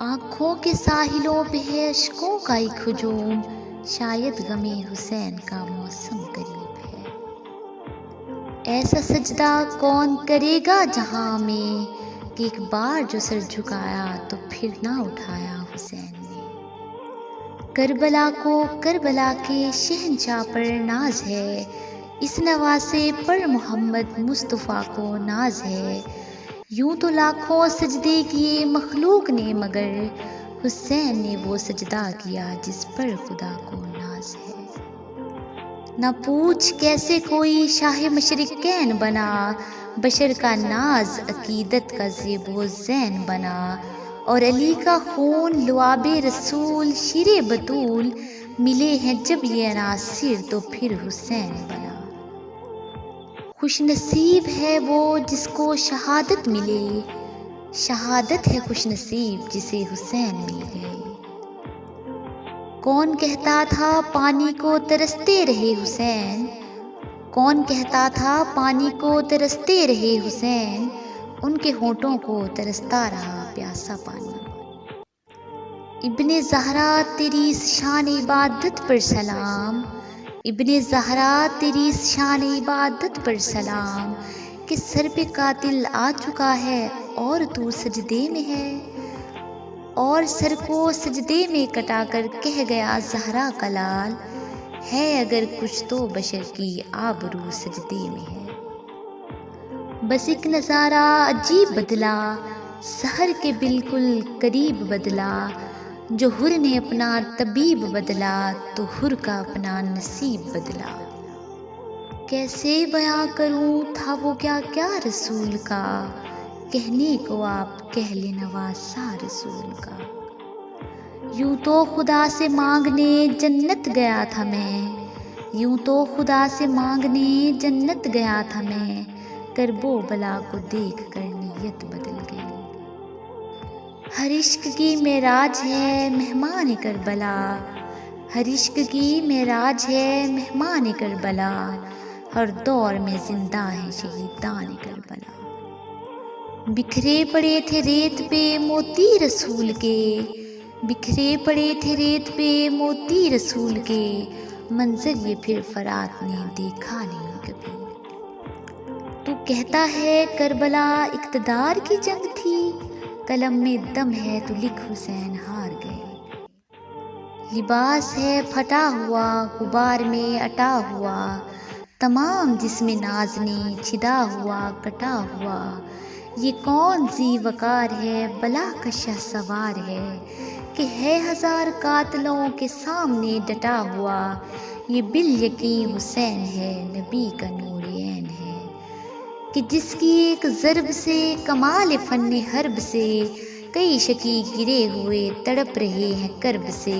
آنکھوں کے ساحلوں پہ ہے اشکوں کا ایک ہجوم، شاید غم حسین کا موسم قریب ہے۔ ایسا سجدہ کون کرے گا جہاں میں، کہ ایک بار جو سر جھکایا تو پھر نہ اٹھایا حسین نے۔ کربلا کو کربلا کے شہنشاہ پر ناز ہے، اس نواسے پر محمد مصطفیٰ کو ناز ہے۔ یوں تو لاکھوں سجدے کیے مخلوق نے، مگر حسین نے وہ سجدہ کیا جس پر خدا کو ناز ہے۔ نہ پوچھ کیسے کوئی شاہ مشرقین بنا، بشر کا ناز عقیدت کا زیب و زین بنا۔ اور علی کا خون لعاب رسول شیر بطول، ملے ہیں جب یہ عناصر تو پھر حسین بنا۔ خوش نصیب ہے وہ جس کو شہادت ملے، شہادت ہے خوش نصیب جسے حسین مل گئے۔ کون کہتا تھا پانی کو ترستے رہے حسین، کون کہتا تھا پانی کو ترستے رہے حسین، ان کے ہونٹوں کو ترستا رہا پیاسا پانی۔ ابن زہرا تیری اس شان عبادت پر سلام، ابن زہرا تیری اس شان عبادت پر سلام، کہ سر پہ قاتل آ چکا ہے اور تو سجدے میں ہے۔ اور سر کو سجدے میں کٹا کر کہہ گیا زہرا کا لال، ہے اگر کچھ تو بشر کی آبرو سجدے میں ہے۔ بس ایک نظارہ عجیب بدلا، سحر کے بالکل قریب بدلا، جو حر نے اپنا طبیب بدلا تو حر کا اپنا نصیب بدلا۔ کیسے بیاں کروں تھا وہ کیا کیا رسول کا، کہنے کو آپ کہہ لے نواسا رسول کا۔ یوں تو خدا سے مانگنے جنت گیا تھا میں، یوں تو خدا سے مانگنے جنت گیا تھا میں، کرب و بلا کو دیکھ کر نیت بدل گئی۔ ہر عشق کی معراج ہے مہمان کربلا، ہر عشق کی معراج ہے مہمان کربلا، ہر دور میں زندہ ہیں شہیدان کربلا۔ بکھرے پڑے تھے ریت پہ موتی رسول کے، بکھرے پڑے تھے ریت پہ موتی رسول کے، منظر یہ پھر فرات نے دیکھا نہیں کبھی۔ تو کہتا ہے کربلا اقتدار کی جنگ تھی، قلم میں دم ہے تو لکھ حسین ہار گئے۔ لباس ہے پھٹا ہوا غبار میں اٹا ہوا، تمام جسم نازنی چھدا ہوا کٹا ہوا۔ یہ کون ذی وقار ہے بلا کا شہسوار ہے، کہ ہے ہزار قاتلوں کے سامنے ڈٹا ہوا۔ یہ بالیقین حسین ہے نبی کا نور عین ہے، کہ جس کی ایک ضرب سے کمال فن حرب سے، کئی شکی گرے ہوئے تڑپ رہے ہیں کرب سے۔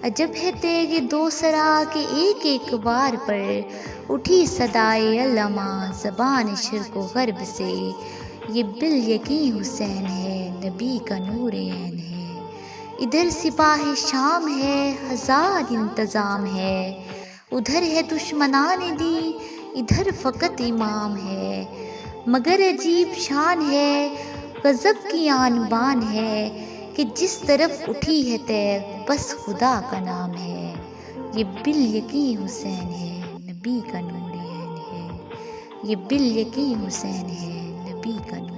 عجب ہے تیغ دوسرا کہ ایک ایک بار پر، اٹھی صدائے علما زبان شرق و غرب سے۔ یہ بالیقین حسین ہے نبی کا نور عین ہے، ادھر سپاہ شام ہے ہزار انتظام ہے، ادھر ہے دشمنان دین ادھر فقط امام ہے۔ مگر عجیب شان ہے غضب کی آن بان ہے، کہ جس طرف اٹھی ہے تیغ بس خدا کا نام ہے۔ یہ بالیقین حسین ہے نبی کا نور عین ہے، یہ بالیقین حسین ہے نبی کا نور